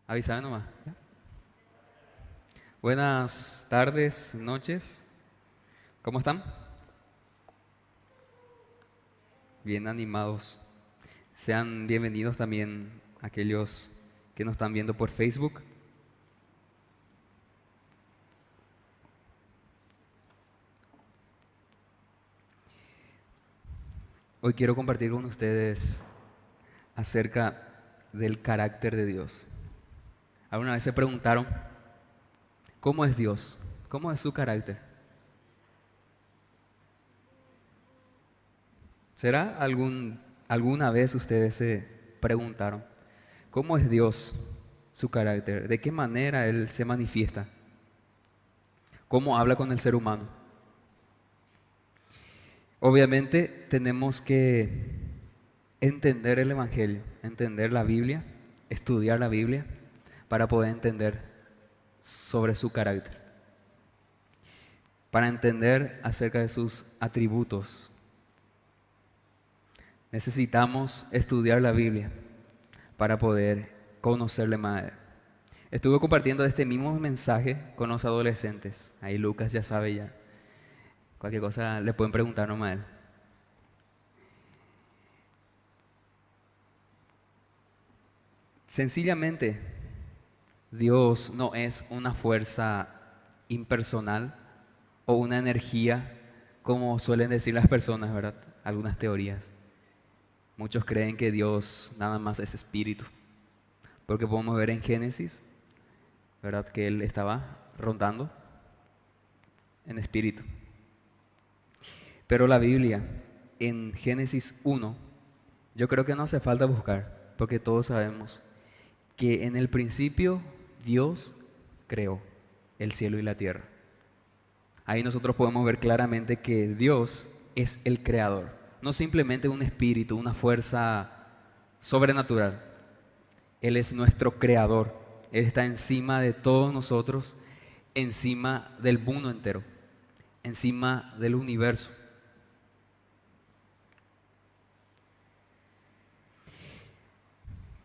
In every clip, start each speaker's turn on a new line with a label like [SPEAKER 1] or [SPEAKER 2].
[SPEAKER 1] Avísame nomás. ¿Ya? Buenas tardes, noches. ¿Cómo están? Bien animados. Sean bienvenidos también aquellos que nos están viendo por Facebook. Hoy quiero compartir con ustedes acerca del carácter de Dios. ¿Alguna vez se preguntaron cómo es Dios? ¿Cómo es su carácter? ¿Será alguna vez ustedes se preguntaron cómo es Dios, su carácter? ¿De qué manera Él se manifiesta? ¿Cómo habla con el ser humano? Obviamente tenemos que entender el Evangelio, entender la Biblia, estudiar la Biblia para poder entender sobre su carácter, para entender acerca de sus atributos. Necesitamos estudiar la Biblia para poder conocerle más. Estuve compartiendo este mismo mensaje con los adolescentes. Ahí Lucas ya sabe ya. Cualquier cosa le pueden preguntar nomás a él. Sencillamente, Dios no es una fuerza impersonal o una energía, como suelen decir las personas, ¿verdad? Algunas teorías. Muchos creen que Dios nada más es espíritu, porque podemos ver en Génesis, ¿verdad? Que Él estaba rondando en espíritu. Pero la Biblia, en Génesis 1, yo creo que no hace falta buscar, porque todos sabemos que en el principio Dios creó el cielo y la tierra. Ahí nosotros podemos ver claramente que Dios es el creador, no simplemente un espíritu, una fuerza sobrenatural. Él es nuestro creador. Él está encima de todos nosotros, encima del mundo entero, encima del universo.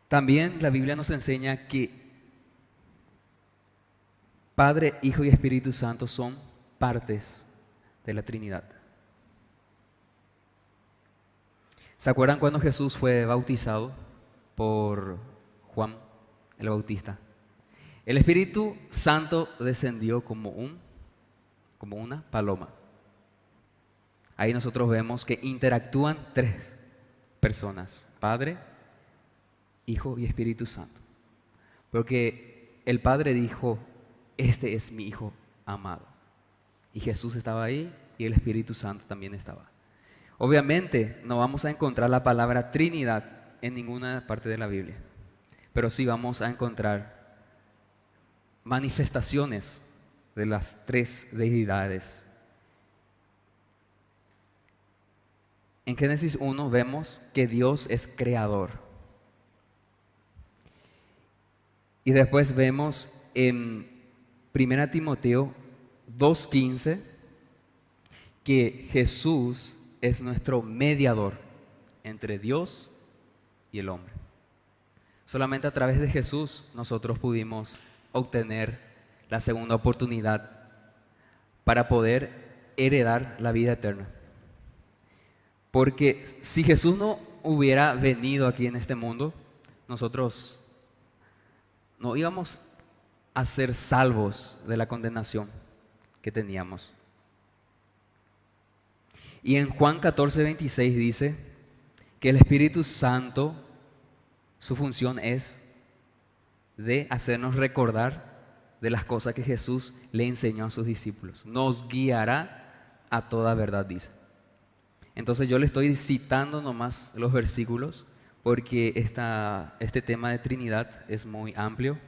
[SPEAKER 1] También la Biblia nos enseña que Padre, Hijo y Espíritu Santo son partes de la Trinidad. ¿Se acuerdan cuando Jesús fue bautizado por Juan el Bautista? El Espíritu Santo descendió como una paloma. Ahí nosotros vemos que interactúan tres personas: Padre, Hijo y Espíritu Santo. Porque el Padre dijo: este es mi Hijo amado. Y Jesús estaba ahí y el Espíritu Santo también estaba. Obviamente no vamos a encontrar la palabra Trinidad en ninguna parte de la Biblia, pero sí vamos a encontrar manifestaciones de las tres deidades. En Génesis 1 vemos que Dios es creador. Y después vemos en 1 Timoteo 2:15 que Jesús es nuestro mediador entre Dios y el hombre. Solamente a través de Jesús nosotros pudimos obtener la segunda oportunidad para poder heredar la vida eterna. Porque si Jesús no hubiera venido aquí en este mundo, nosotros no íbamos a ser salvos de la condenación que teníamos. Y en Juan 14:26 dice que el Espíritu Santo, su función es de hacernos recordar de las cosas que Jesús le enseñó a sus discípulos. Nos guiará a toda verdad, dice. Entonces yo le estoy citando nomás los versículos porque este tema de Trinidad es muy amplio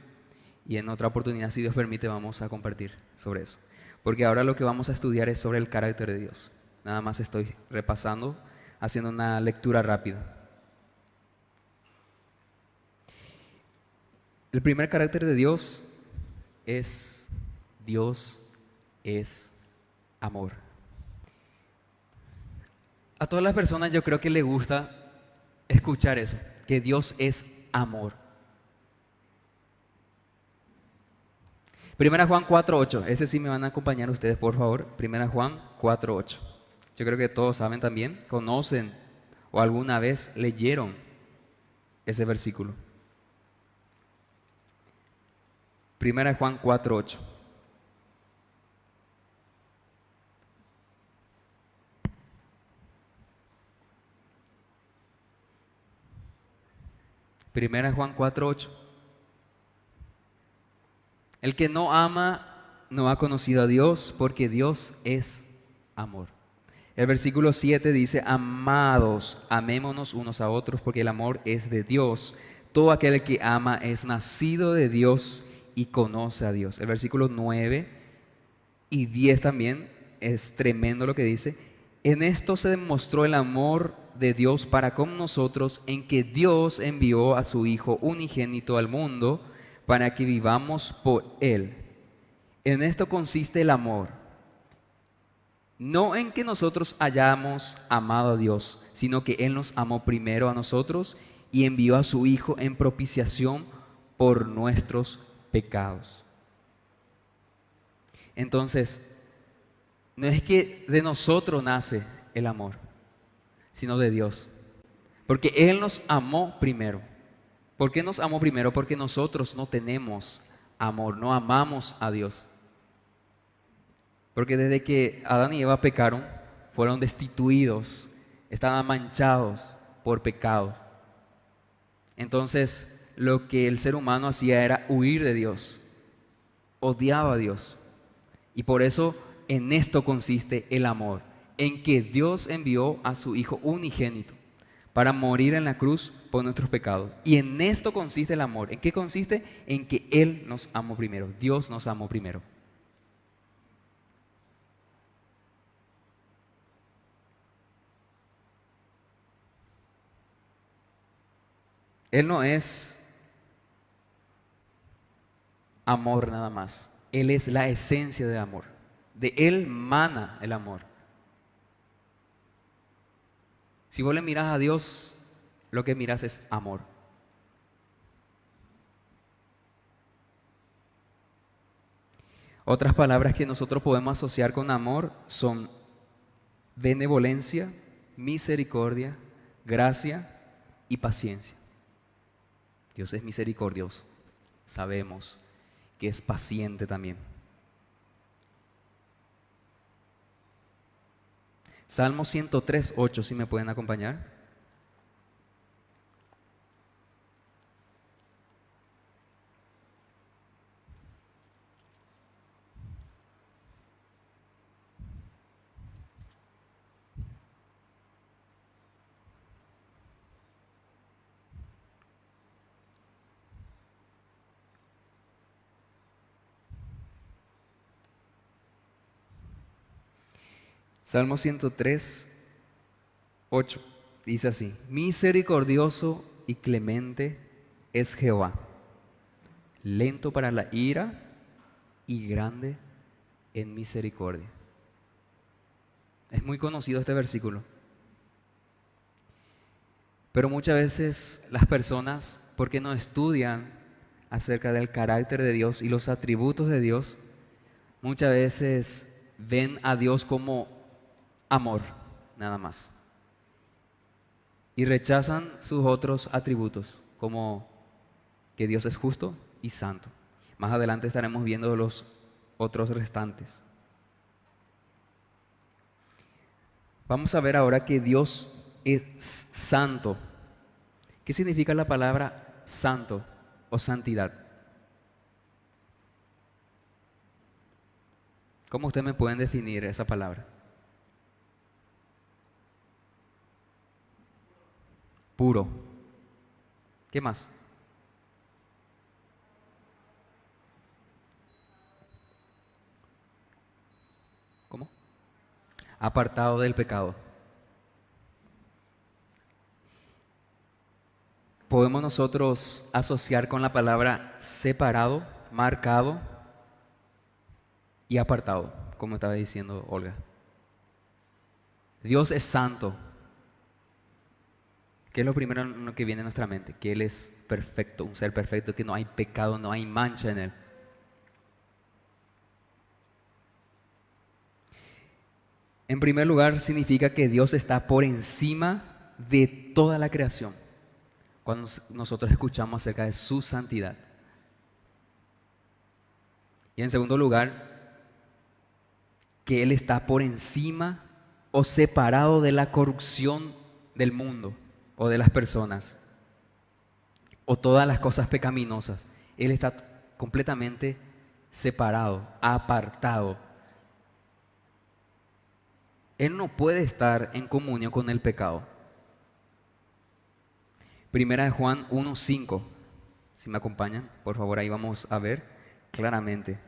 [SPEAKER 1] y en otra oportunidad, si Dios permite, vamos a compartir sobre eso. Porque ahora lo que vamos a estudiar es sobre el carácter de Dios. Nada más estoy repasando, haciendo una lectura rápida. El primer carácter de Dios es amor. A todas las personas yo creo que le gusta escuchar eso, que Dios es amor. Primera Juan 4:8, ese sí me van a acompañar ustedes, por favor. Primera Juan 4:8. Yo creo que todos saben también, conocen o alguna vez leyeron ese versículo. Primera Juan 4:8. Primera Juan 4:8. El que no ama no ha conocido a Dios, porque Dios es amor. El versículo 7 dice: amados, amémonos unos a otros, porque el amor es de Dios. Todo aquel que ama es nacido de Dios y conoce a Dios. El versículo 9 y 10 también es tremendo lo que dice: en esto se demostró el amor de Dios para con nosotros, en que Dios envió a su Hijo unigénito al mundo para que vivamos por Él. En esto consiste el amor, no en que nosotros hayamos amado a Dios, sino que Él nos amó primero a nosotros y envió a su Hijo en propiciación por nuestros pecados. Entonces, no es que de nosotros nace el amor, sino de Dios. Porque Él nos amó primero. ¿Por qué nos amó primero? Porque nosotros no tenemos amor, no amamos a Dios. Porque desde que Adán y Eva pecaron, fueron destituidos, estaban manchados por pecado. Entonces, lo que el ser humano hacía era huir de Dios, odiaba a Dios. Y por eso en esto consiste el amor, en que Dios envió a su Hijo unigénito para morir en la cruz por nuestros pecados. Y en esto consiste el amor. ¿En qué consiste? En que Él nos amó primero, Dios nos amó primero. Él no es amor nada más, Él es la esencia de amor. De Él mana el amor. Si vos le mirás a Dios, lo que mirás es amor. Otras palabras que nosotros podemos asociar con amor son benevolencia, misericordia, gracia y paciencia. Dios es misericordioso. Sabemos que es paciente también. Salmo 103:8, si me pueden acompañar. Salmo 103:8 dice así: misericordioso y clemente es Jehová, lento para la ira y grande en misericordia. Es muy conocido este versículo, pero muchas veces las personas, porque no estudian acerca del carácter de Dios y los atributos de Dios, muchas veces ven a Dios como amor, nada más, y rechazan sus otros atributos, como que Dios es justo y santo. Más adelante estaremos viendo los otros restantes. Vamos a ver ahora que Dios es santo. ¿Qué significa la palabra santo o santidad? ¿Cómo ustedes me pueden definir esa palabra? Puro. ¿Qué más? ¿Cómo? Apartado del pecado. Podemos nosotros asociar con la palabra separado, marcado y apartado, como estaba diciendo Olga. Dios es santo. ¿Qué es lo primero en lo que viene a nuestra mente? Que Él es perfecto, un ser perfecto, que no hay pecado, no hay mancha en Él. En primer lugar, significa que Dios está por encima de toda la creación. Cuando nosotros escuchamos acerca de su santidad. Y en segundo lugar, que Él está por encima o separado de la corrupción del mundo o de las personas o todas las cosas pecaminosas. Él está completamente separado, apartado. Él no puede estar en comunión con el pecado. Primera de Juan 1:5. Si me acompañan, por favor, ahí vamos a ver claramente.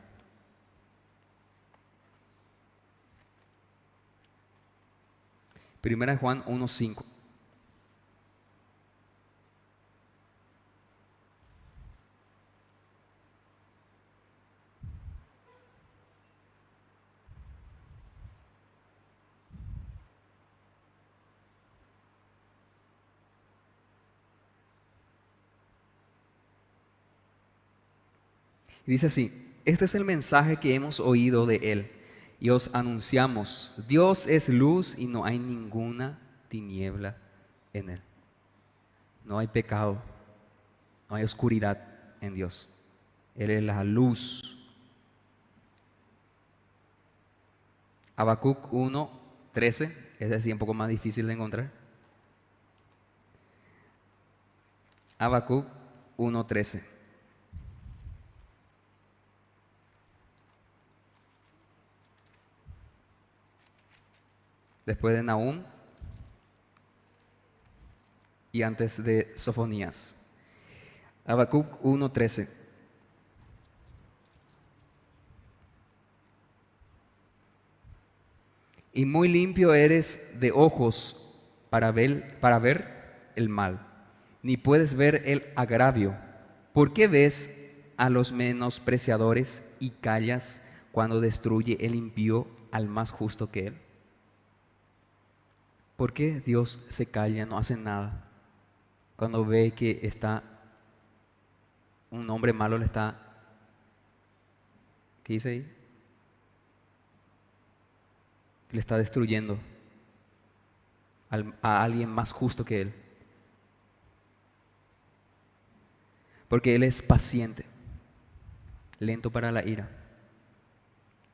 [SPEAKER 1] Primera de Juan 1:5. Y dice así: este es el mensaje que hemos oído de Él y os anunciamos: Dios es luz y no hay ninguna tiniebla en Él. No hay pecado, no hay oscuridad en Dios. Él es la luz. Habacuc 1:13, es decir, un poco más difícil de encontrar. Habacuc 1:13. Después de Nahum y antes de Sofonías. Habacuc 1:13. Y muy limpio eres de ojos para ver el mal, ni puedes ver el agravio. ¿Por qué ves a los menospreciadores y callas cuando destruye el impío al más justo que él? ¿Por qué Dios se calla, no hace nada cuando ve que está un hombre malo le está, ¿qué dice ahí? Le está destruyendo a alguien más justo que él? Porque Él es paciente, lento para la ira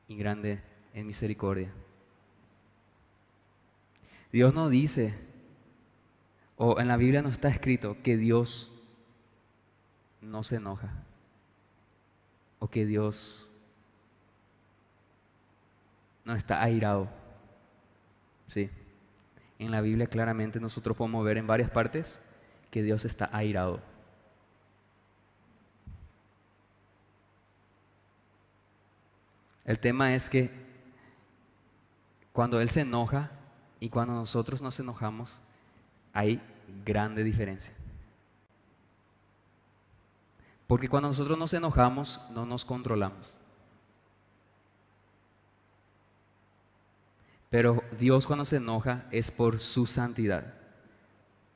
[SPEAKER 1] y grande en misericordia. Dios no dice, o en la Biblia no está escrito que Dios no se enoja o que Dios no está airado. Sí, en la Biblia claramente nosotros podemos ver en varias partes que Dios está airado. El tema es que cuando Él se enoja y cuando nosotros nos enojamos, hay grande diferencia. Porque cuando nosotros nos enojamos, no nos controlamos. Pero Dios cuando se enoja es por su santidad,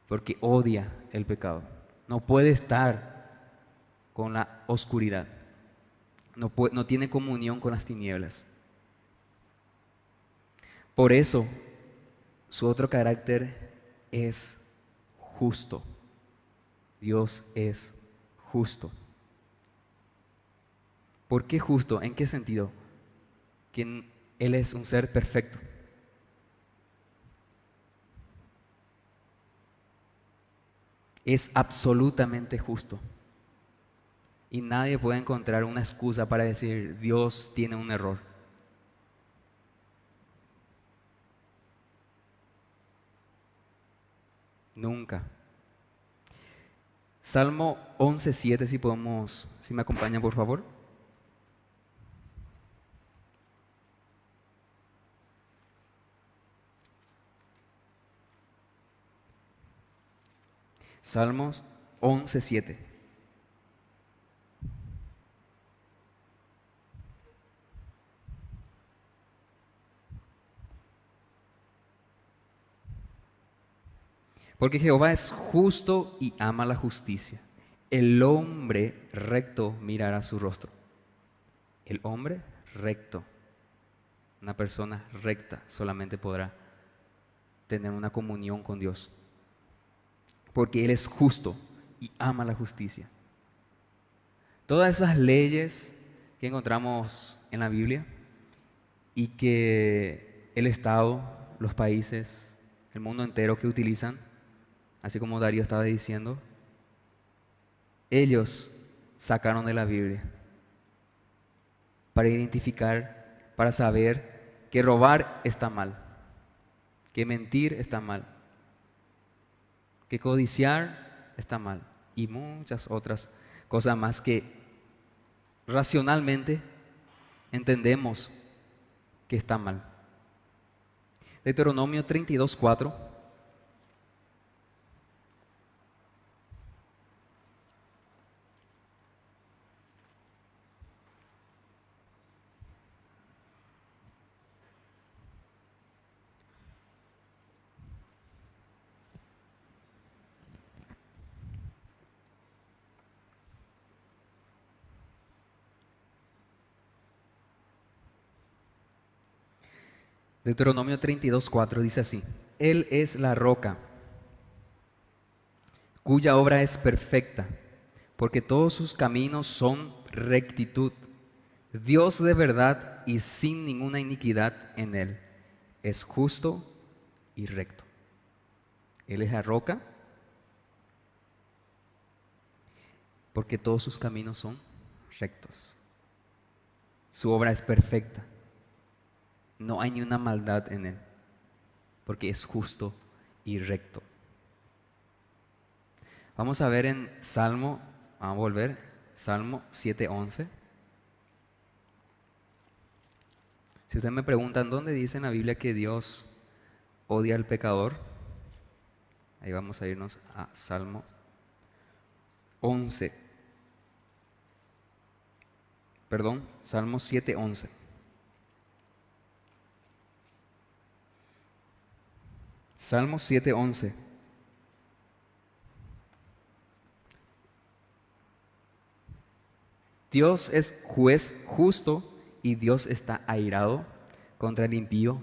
[SPEAKER 1] porque odia el pecado. No puede estar con la oscuridad. No tiene comunión con las tinieblas. Por eso, su otro carácter es justo. Dios es justo. ¿Por qué justo? ¿En qué sentido? Que Él es un ser perfecto. Es absolutamente justo. Y nadie puede encontrar una excusa para decir Dios tiene un error. Nunca. Salmo 11:7, si me acompañan por favor. Salmos 11:7. Porque Jehová es justo y ama la justicia. El hombre recto mirará su rostro. El hombre recto. Una persona recta solamente podrá tener una comunión con Dios, porque Él es justo y ama la justicia. Todas esas leyes que encontramos en la Biblia y que el Estado, los países, el mundo entero que utilizan, así como Darío estaba diciendo, ellos sacaron de la Biblia para identificar, para saber que robar está mal, que mentir está mal, que codiciar está mal y muchas otras cosas más que racionalmente entendemos que está mal. Deuteronomio 32:4. Deuteronomio 32:4 dice así: Él es la roca, cuya obra es perfecta, porque todos sus caminos son rectitud. Dios de verdad y sin ninguna iniquidad en él. Es justo y recto. Él es la roca, porque todos sus caminos son rectos. Su obra es perfecta. No hay ni una maldad en él, porque es justo y recto. Vamos a ver en Salmo, vamos a volver, Salmo 7:11. Si ustedes me preguntan dónde dice en la Biblia que Dios odia al pecador, ahí vamos a irnos a Salmo 11. Perdón, Salmo 7:11. Salmo 7:11. Dios es juez justo y Dios está airado contra el impío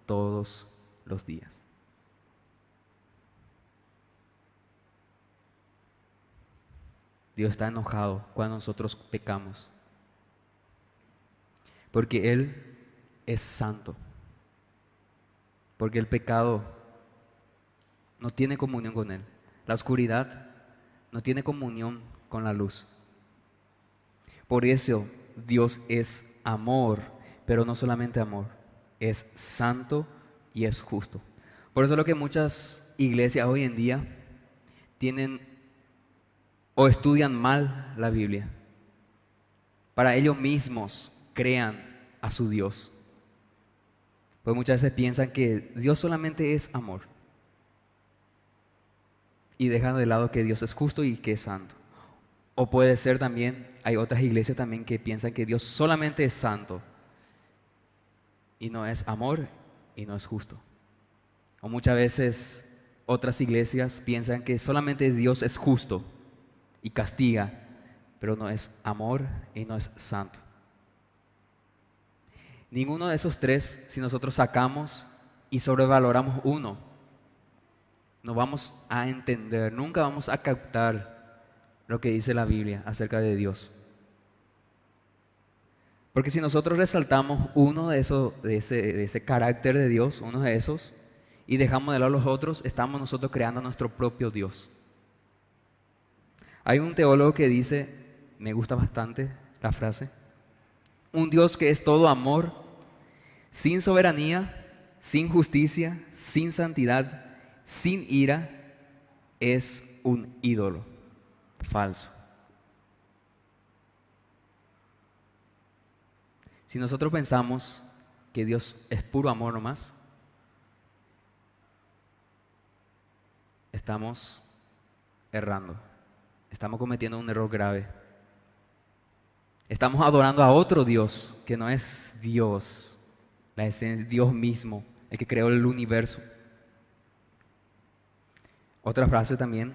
[SPEAKER 1] todos los días. Dios está enojado cuando nosotros pecamos, porque Él es santo, porque el pecado no tiene comunión con Él, la oscuridad no tiene comunión con la luz. Por eso Dios es amor, pero no solamente amor, es santo y es justo. Por eso es lo que muchas iglesias hoy en día tienen o estudian mal la Biblia. Para ellos mismos crean a su Dios. Pues muchas veces piensan que Dios solamente es amor y dejan de lado que Dios es justo y que es santo. O puede ser también, hay otras iglesias también que piensan que Dios solamente es santo y no es amor y no es justo. O muchas veces otras iglesias piensan que solamente Dios es justo y castiga, pero no es amor y no es santo. Ninguno de esos tres, si nosotros sacamos y sobrevaloramos uno, no vamos a entender, nunca vamos a captar lo que dice la Biblia acerca de Dios. Porque si nosotros resaltamos uno de esos, de ese carácter de Dios, uno de esos, y dejamos de lado los otros, estamos nosotros creando nuestro propio Dios. Hay un teólogo que dice, me gusta bastante la frase, un Dios que es todo amor, sin soberanía, sin justicia, sin santidad, sin ira, es un ídolo falso. Si nosotros pensamos que Dios es puro amor nomás, estamos errando, estamos cometiendo un error grave. Estamos adorando a otro Dios que no es Dios, la esencia, Dios mismo, el que creó el universo. Otra frase también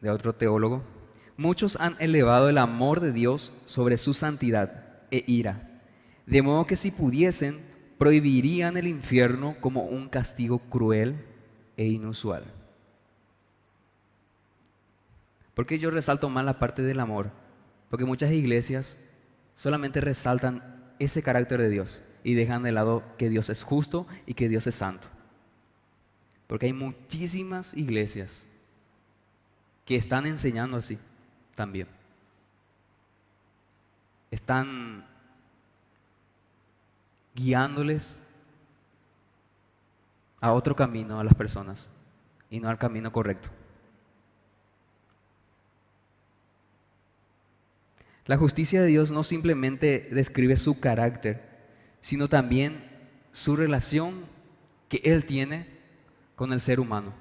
[SPEAKER 1] de otro teólogo. Muchos han elevado el amor de Dios sobre su santidad e ira, De modo que si pudiesen, prohibirían el infierno como un castigo cruel e inusual. ¿Por qué yo resalto más la parte del amor? Porque muchas iglesias solamente resaltan ese carácter de Dios y dejan de lado que Dios es justo y que Dios es santo. Porque hay muchísimas iglesias que están enseñando así también. Están guiándoles a otro camino a las personas y no al camino correcto. La justicia de Dios no simplemente describe su carácter, sino también su relación que Él tiene con el ser humano.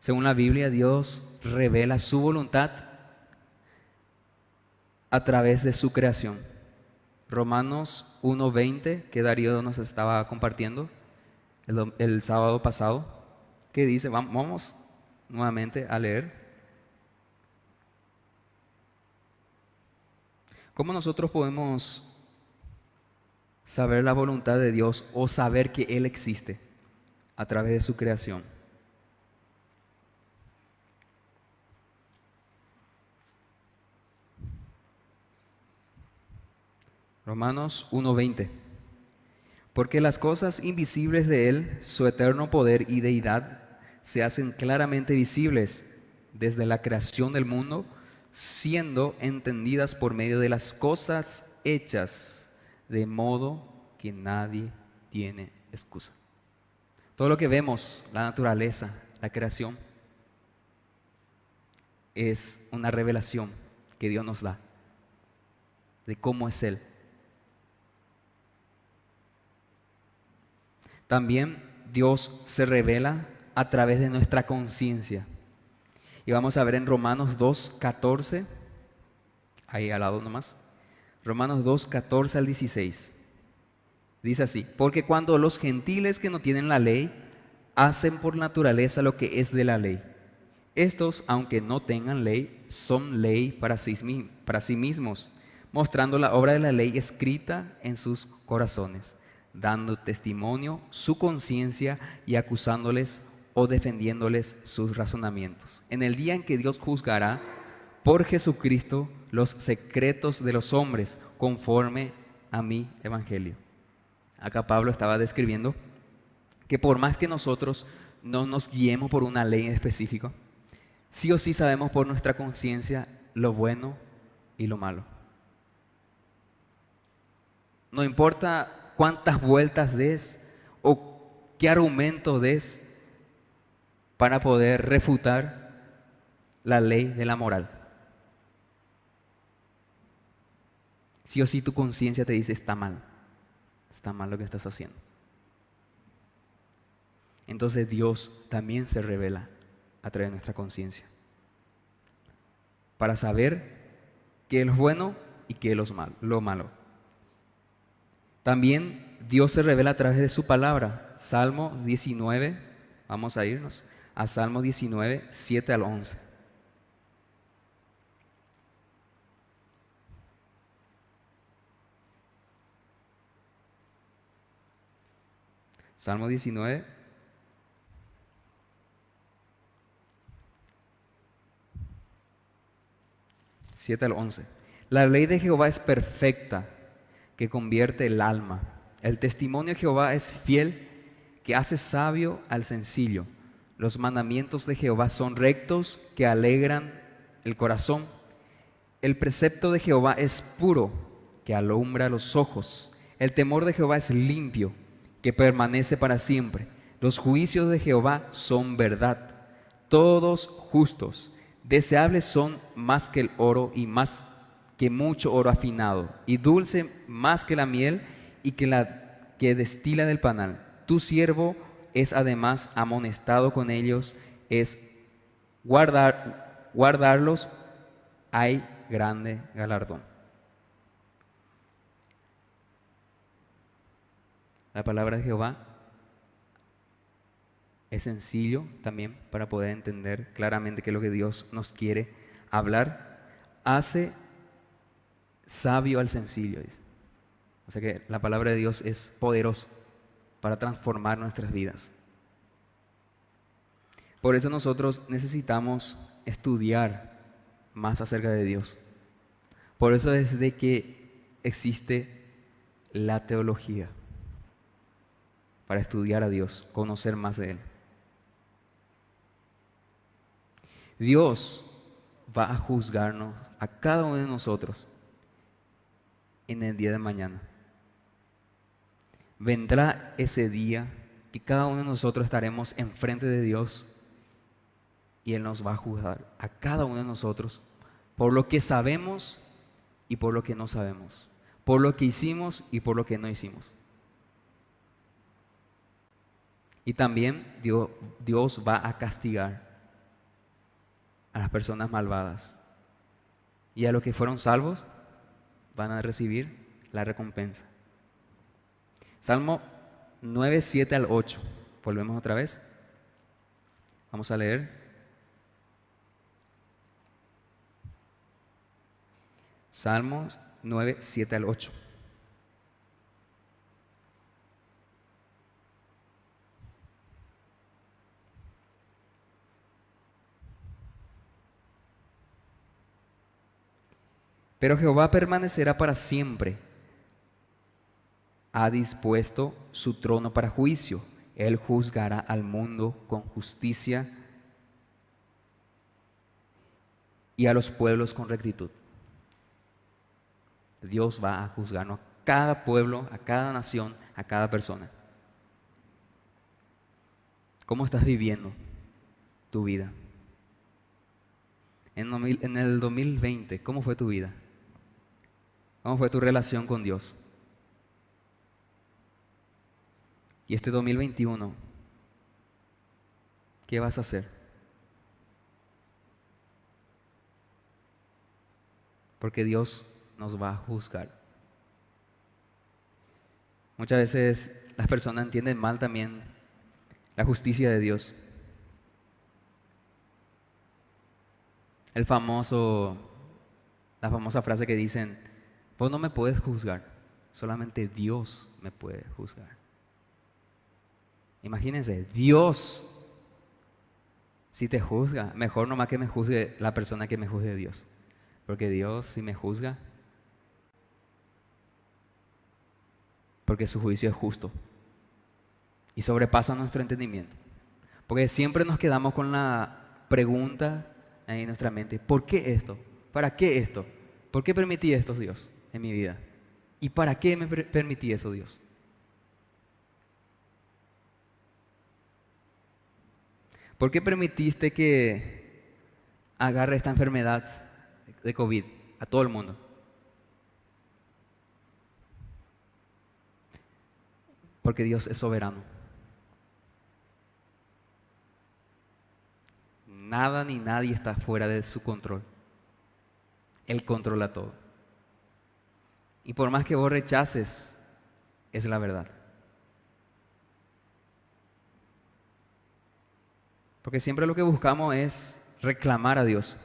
[SPEAKER 1] Según la Biblia, Dios revela su voluntad a través de su creación. Romanos 1:20, que Darío nos estaba compartiendo el sábado pasado, que dice, vamos nuevamente a leer. ¿Cómo nosotros podemos saber la voluntad de Dios o saber que Él existe? A través de su creación. Romanos 1:20. Porque las cosas invisibles de Él, su eterno poder y deidad, se hacen claramente visibles desde la creación del mundo, siendo entendidas por medio de las cosas hechas, de modo que nadie tiene excusa. Todo lo que vemos, la naturaleza, la creación, es una revelación que Dios nos da de cómo es Él. También Dios se revela a través de nuestra conciencia. Y vamos a ver en Romanos 2:14, ahí al lado nomás, Romanos 2:14 al 16. Dice así, porque cuando los gentiles que no tienen la ley hacen por naturaleza lo que es de la ley, estos, aunque no tengan ley, son ley para sí mismos, mostrando la obra de la ley escrita en sus corazones, dando testimonio su conciencia y acusándoles o defendiéndoles sus razonamientos. En el día en que Dios juzgará por Jesucristo los secretos de los hombres conforme a mi evangelio. Acá Pablo estaba describiendo que por más que nosotros no nos guiemos por una ley en específico, sí o sí sabemos por nuestra conciencia lo bueno y lo malo. No importa cuántas vueltas des o qué argumento des para poder refutar la ley de la moral. Sí o sí tu conciencia te dice está mal lo que estás haciendo. Entonces Dios también se revela a través de nuestra conciencia para saber qué es lo bueno y qué es lo malo. También Dios se revela a través de su palabra. Salmo 19, vamos a irnos a Salmo 19, 7 al 11. Salmo 19, 7 al 11. La ley de Jehová es perfecta, que convierte el alma. El testimonio de Jehová es fiel, que hace sabio al sencillo. Los mandamientos de Jehová son rectos, que alegran el corazón. El precepto de Jehová es puro, que alumbra los ojos. El temor de Jehová es limpio, que permanece para siempre. Los juicios de Jehová son verdad, todos justos. Deseables son más que el oro y más que mucho oro afinado, y dulce más que la miel y que la que destila del panal. Tu siervo es además amonestado con ellos, es guardarlos, hay grande galardón. La palabra de Jehová es sencillo también para poder entender claramente qué es lo que Dios nos quiere hablar. Hace sabio al sencillo, dice. O sea que la palabra de Dios es poderosa para transformar nuestras vidas. Por eso nosotros necesitamos estudiar más acerca de Dios. Por eso es de que existe la teología, para estudiar a Dios, conocer más de Él. Dios va a juzgarnos a cada uno de nosotros en el día de mañana. Vendrá ese día que cada uno de nosotros estaremos enfrente de Dios y Él nos va a juzgar a cada uno de nosotros por lo que sabemos y por lo que no sabemos, por lo que hicimos y por lo que no hicimos. Y también Dios va a castigar a las personas malvadas. Y a los que fueron salvos van a recibir la recompensa. Salmo 9, 7 al 8. Volvemos otra vez. Vamos a leer. Salmos 9, 7 al 8. Pero Jehová permanecerá para siempre. Ha dispuesto su trono para juicio. Él juzgará al mundo con justicia y a los pueblos con rectitud. Dios va a juzgarnos a cada pueblo, a cada nación, a cada persona. ¿Cómo estás viviendo tu vida? En el 2020, ¿cómo fue tu vida? ¿Cómo fue tu relación con Dios? Y este 2021, ¿qué vas a hacer? Porque Dios nos va a juzgar. Muchas veces las personas entienden mal también la justicia de Dios. La famosa frase que dicen: vos no me puedes juzgar, solamente Dios me puede juzgar. Imagínense, Dios, si te juzga, mejor nomás que me juzgue la persona que me juzgue Dios. Porque Dios, si me juzga, porque su juicio es justo y sobrepasa nuestro entendimiento. Porque siempre nos quedamos con la pregunta en nuestra mente: ¿por qué esto? ¿Para qué esto? ¿Por qué permití esto, Dios, en mi vida? ¿Y para qué me permití eso, Dios? ¿Por qué permitiste que agarre esta enfermedad de COVID a todo el mundo? Porque Dios es soberano. Nada ni nadie está fuera de su control. Él controla todo. Y por más que vos rechaces, es la verdad. Porque siempre lo que buscamos es reclamar a Dios.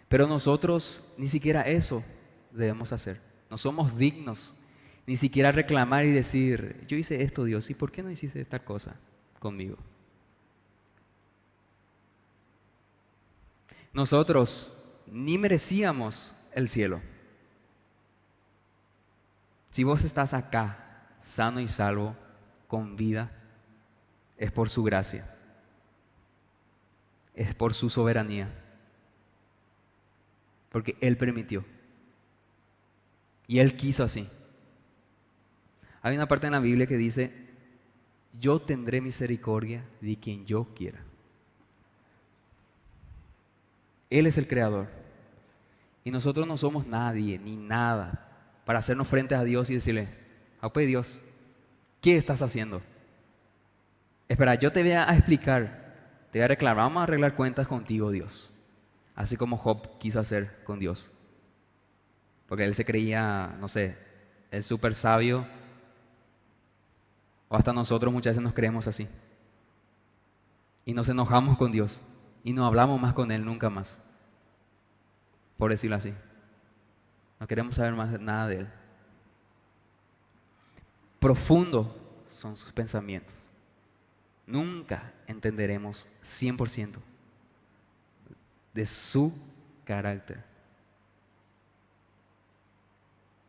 [SPEAKER 1] Pero nosotros ni siquiera eso debemos hacer. No somos dignos ni siquiera reclamar y decir: yo hice esto, Dios, ¿y por qué no hiciste esta cosa conmigo? Nosotros ni merecíamos el cielo. Si vos estás acá, sano y salvo, con vida, es por su gracia. Es por su soberanía. Porque Él permitió. Y Él quiso así. Hay una parte en la Biblia que dice: yo tendré misericordia de quien yo quiera. Él es el creador. Y nosotros no somos nadie ni nada para hacernos frente a Dios y decirle: ah, pues Dios, ¿qué estás haciendo? Espera, yo te voy a explicar. Te voy a reclamar, vamos a arreglar cuentas contigo, Dios. Así como Job quiso hacer con Dios. Porque él se creía, no sé, el súper sabio. O hasta nosotros muchas veces nos creemos así. Y nos enojamos con Dios. Y no hablamos más con Él nunca más. Por decirlo así. No queremos saber nada de Él. Profundo son sus pensamientos. Nunca entenderemos 100% de su carácter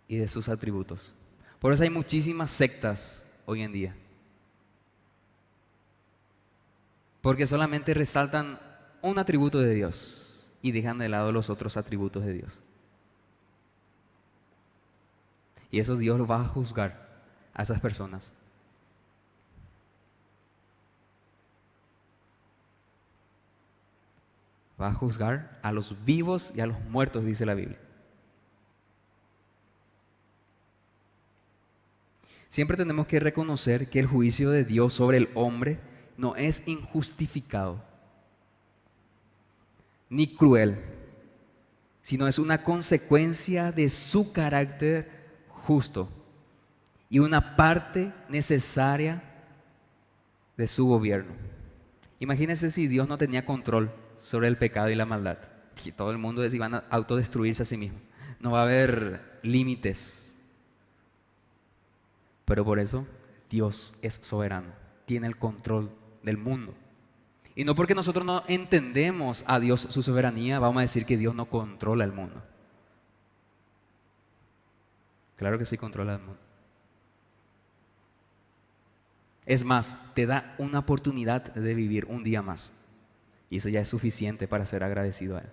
[SPEAKER 1] y de sus atributos. Por eso hay muchísimas sectas hoy en día. Porque solamente resaltan un atributo de Dios y dejan de lado los otros atributos de Dios. Y eso Dios lo va a juzgar a esas personas. Va a juzgar a los vivos y a los muertos, dice la Biblia. Siempre tenemos que reconocer que el juicio de Dios sobre el hombre no es injustificado ni cruel, sino es una consecuencia de su carácter justo y una parte necesaria de su gobierno. Imagínense si Dios no tenía control sobre el pecado y la maldad, y todo el mundo iban a autodestruirse a sí mismo. No va a haber límites. Pero por eso Dios es soberano, tiene el control del mundo. Y no porque nosotros no entendemos a Dios su soberanía, vamos a decir que Dios no controla el mundo. Claro que sí controla el mundo. Es más, te da una oportunidad de vivir un día más. Y eso ya es suficiente para ser agradecido a Él.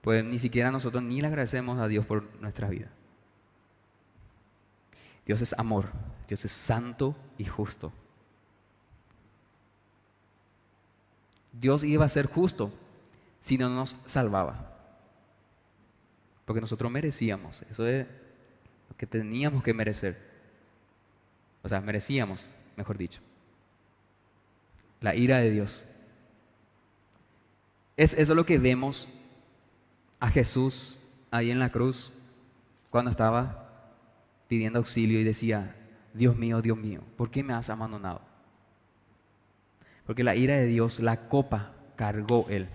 [SPEAKER 1] Pues ni siquiera nosotros ni le agradecemos a Dios por nuestra vida. Dios es amor, Dios es santo y justo. Dios iba a ser justo si no nos salvaba. Porque nosotros merecíamos, eso es lo que teníamos que merecer. O sea, merecíamos, mejor dicho, la ira de Dios. Es eso lo que vemos a Jesús ahí en la cruz cuando estaba pidiendo auxilio y decía: Dios mío, ¿por qué me has abandonado? Porque la ira de Dios, la copa, cargó Él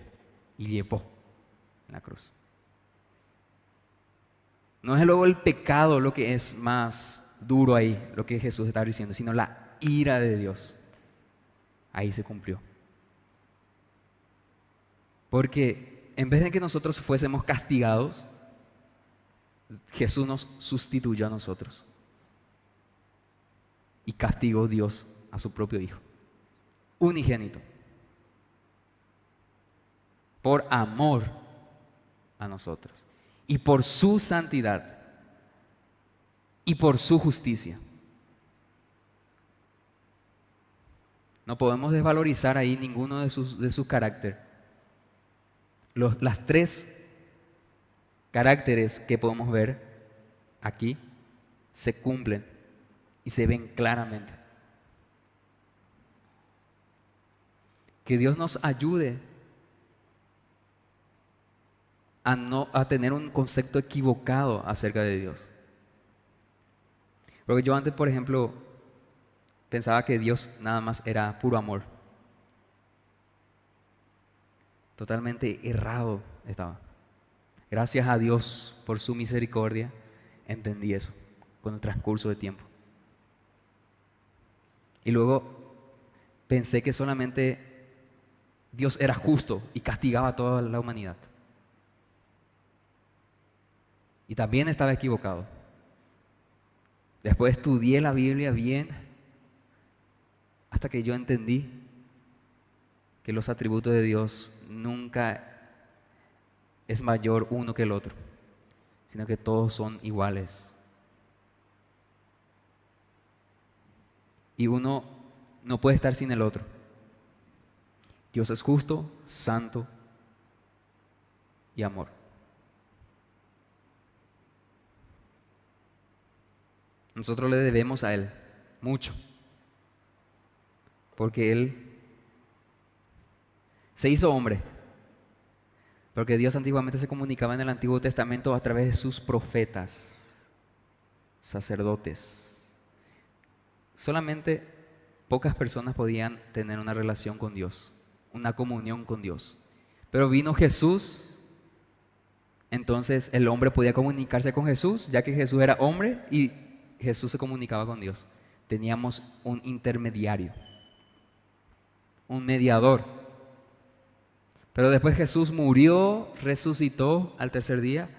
[SPEAKER 1] y llevó en la cruz. No es luego el pecado lo que es más duro ahí, lo que Jesús está diciendo, sino la ira de Dios. Ahí se cumplió. Porque en vez de que nosotros fuésemos castigados, Jesús nos sustituyó a nosotros. Y castigó Dios a su propio Hijo, unigénito, por amor a nosotros y por su santidad y por su justicia. No podemos desvalorizar ahí ninguno de su carácter. Las tres caracteres que podemos ver aquí se cumplen y se ven claramente. Que Dios nos ayude a tener un concepto equivocado acerca de Dios. Porque yo antes, por ejemplo, pensaba que Dios nada más era puro amor. Totalmente errado estaba. Gracias a Dios por su misericordia, entendí eso con el transcurso del tiempo. Y luego pensé que solamente Dios era justo y castigaba a toda la humanidad. Y también estaba equivocado. Después estudié la Biblia bien hasta que yo entendí que los atributos de Dios nunca es mayor uno que el otro, sino que todos son iguales. Y uno no puede estar sin el otro. Dios es justo, santo y amor. Nosotros le debemos a Él mucho, porque Él se hizo hombre. Porque Dios antiguamente se comunicaba en el Antiguo Testamento a través de sus profetas, sacerdotes. Solamente pocas personas podían tener una relación con Dios, una comunión con Dios. Pero vino Jesús Entonces el hombre podía comunicarse con Jesús, ya que Jesús era hombre y Jesús se comunicaba con Dios. Teníamos un intermediario, un mediador. Pero después Jesús murió, resucitó al tercer día,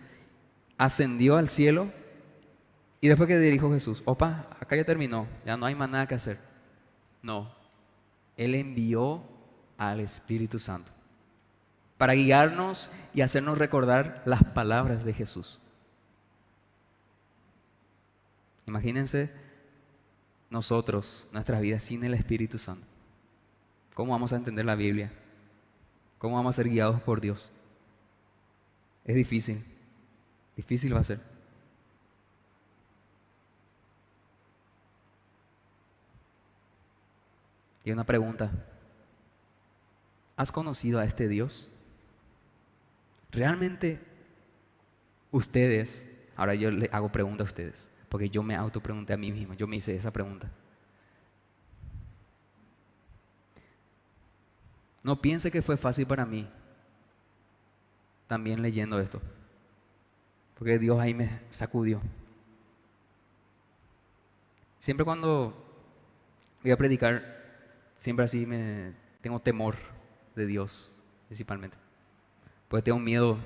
[SPEAKER 1] ascendió al cielo. Y después que dijo Jesús, opa, acá ya terminó, ya no hay más nada que hacer. No, Él envió al Espíritu Santo para guiarnos y hacernos recordar las palabras de Jesús. Imagínense nosotros, nuestras vidas sin el Espíritu Santo. ¿Cómo vamos a entender la Biblia? ¿Cómo vamos a ser guiados por Dios? Es difícil, difícil va a ser. Y una pregunta, ¿has conocido a este Dios? ¿Realmente ustedes, ahora yo le hago pregunta a ustedes, porque yo me autopregunté a mí mismo, yo me hice esa pregunta. No piense que fue fácil para mí también leyendo esto, porque Dios ahí me sacudió. Siempre cuando voy a predicar, siempre así tengo temor de Dios, principalmente. Pues tengo miedo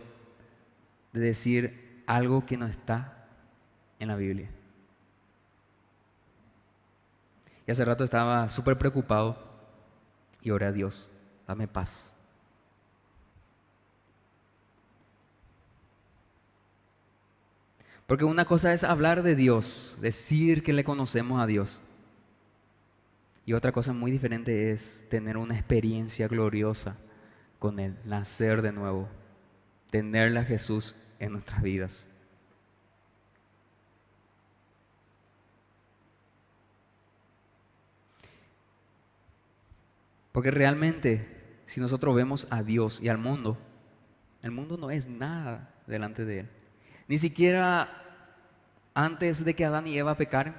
[SPEAKER 1] de decir algo que no está en la Biblia. Y hace rato estaba súper preocupado y oré a Dios, dame paz. Porque una cosa es hablar de Dios, decir que le conocemos a Dios. Y otra cosa muy diferente es tener una experiencia gloriosa con Él, nacer de nuevo, tenerle a Jesús en nuestras vidas. Porque realmente, si nosotros vemos a Dios y al mundo, el mundo no es nada delante de Él. Ni siquiera antes de que Adán y Eva pecaran,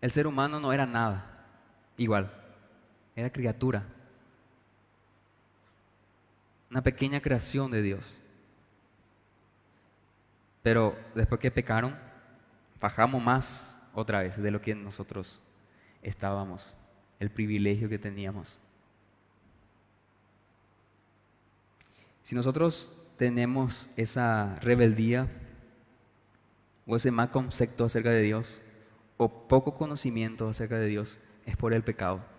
[SPEAKER 1] el ser humano no era nada igual, era criatura, una pequeña creación de Dios. Pero después que pecaron, bajamos más otra vez de lo que nosotros estábamos, el privilegio que teníamos. Si nosotros tenemos esa rebeldía o ese mal concepto acerca de Dios o poco conocimiento acerca de Dios, es por el pecado.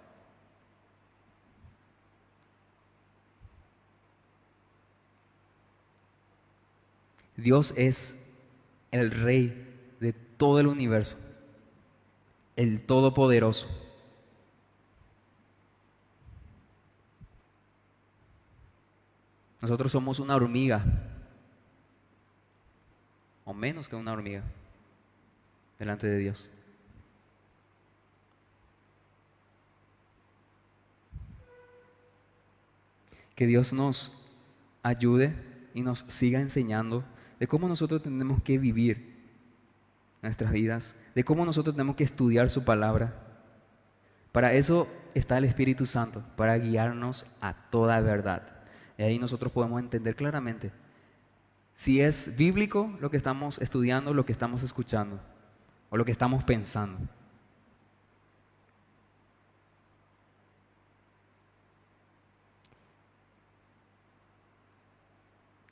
[SPEAKER 1] Dios es el Rey de todo el universo, el Todopoderoso. Nosotros somos una hormiga, o menos que una hormiga, delante de Dios. Que Dios nos ayude y nos siga enseñando de cómo nosotros tenemos que vivir nuestras vidas, de cómo nosotros tenemos que estudiar su palabra. Para eso está el Espíritu Santo, para guiarnos a toda verdad. Y ahí nosotros podemos entender claramente si es bíblico lo que estamos estudiando, lo que estamos escuchando o lo que estamos pensando.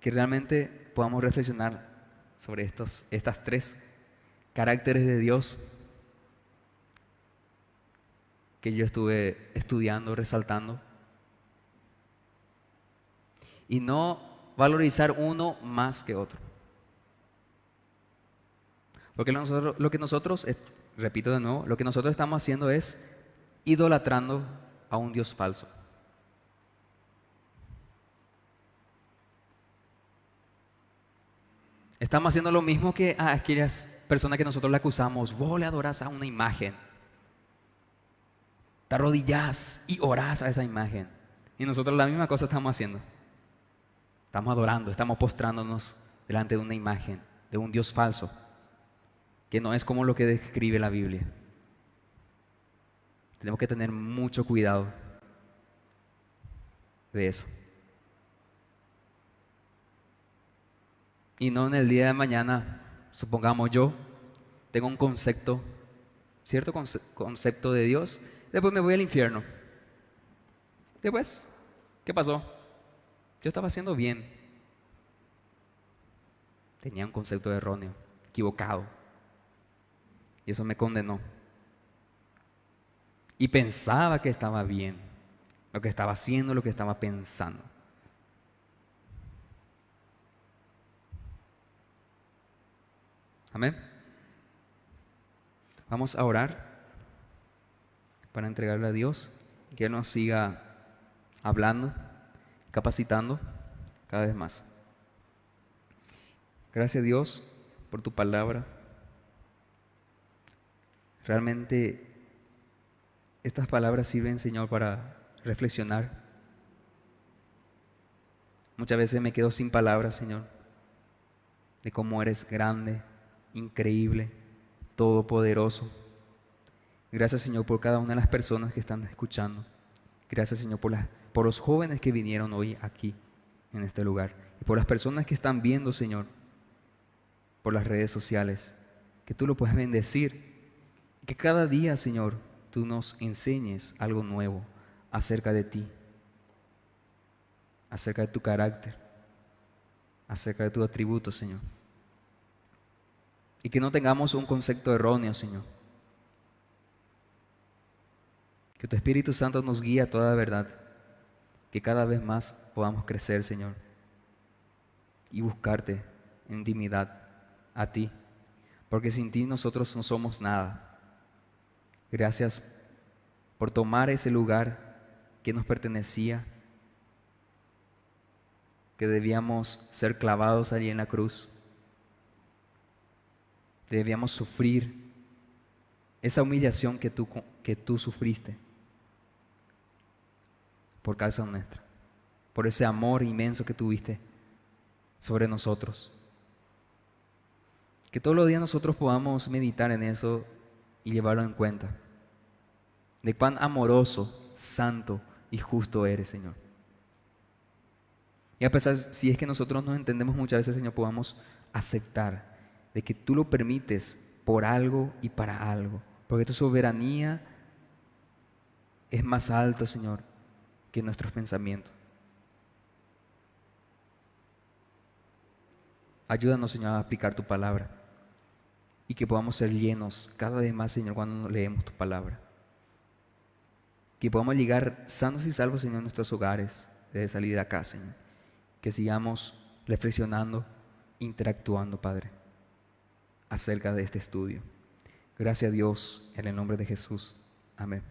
[SPEAKER 1] Que realmente podamos reflexionar sobre estas tres caracteres de Dios que yo estuve estudiando, resaltando, y no valorizar uno más que otro. Porque lo que nosotros, repito de nuevo, lo que nosotros estamos haciendo es idolatrando a un Dios falso. Estamos haciendo lo mismo que a aquellas personas que nosotros le acusamos. Vos le adorás a una imagen, te arrodillás y orás a esa imagen. Y nosotros la misma cosa estamos haciendo. Estamos adorando, estamos postrándonos delante de una imagen, de un Dios falso, que no es como lo que describe la Biblia. Tenemos que tener mucho cuidado de eso. Y no en el día de mañana, supongamos yo, tengo un concepto, cierto concepto de Dios, después me voy al infierno. Después, ¿qué pasó? Yo estaba haciendo bien. Tenía un concepto erróneo, equivocado. Y eso me condenó. Y pensaba que estaba bien, lo que estaba haciendo, lo que estaba pensando. Amén. Vamos a orar para entregarle a Dios, que Él nos siga hablando, capacitando cada vez más. Gracias Dios por tu palabra. Realmente estas palabras sirven, Señor, para reflexionar. Muchas veces me quedo sin palabras, Señor, de cómo eres grande, increíble, todopoderoso. Gracias, Señor, por cada una de las personas que están escuchando. Gracias, Señor, por los jóvenes que vinieron hoy aquí, en este lugar. Y por las personas que están viendo, Señor, por las redes sociales. Que tú lo puedas bendecir. Que cada día, Señor, tú nos enseñes algo nuevo acerca de ti, acerca de tu carácter, acerca de tus atributos, Señor. Y que no tengamos un concepto erróneo, Señor. Que tu Espíritu Santo nos guíe a toda verdad. Que cada vez más podamos crecer, Señor. Y buscarte en intimidad a ti. Porque sin ti nosotros no somos nada. Gracias por tomar ese lugar que nos pertenecía, que debíamos ser clavados allí en la cruz. Debíamos sufrir esa humillación que tú sufriste por causa nuestra, por ese amor inmenso que tuviste sobre nosotros. Que todos los días nosotros podamos meditar en eso y llevarlo en cuenta, de cuán amoroso, santo y justo eres, Señor. Y a pesar, si es que nosotros no entendemos muchas veces, Señor, podamos aceptar de que tú lo permites por algo y para algo, porque tu soberanía es más alto, Señor, que nuestros pensamientos. Ayúdanos, Señor, a aplicar tu palabra y que podamos ser llenos cada vez más, Señor, cuando leemos tu palabra. Que podamos llegar sanos y salvos, Señor, en nuestros hogares, de salir de acá, Señor. Que sigamos reflexionando, interactuando, Padre, acerca de este estudio. Gracias a Dios, en el nombre de Jesús. Amén.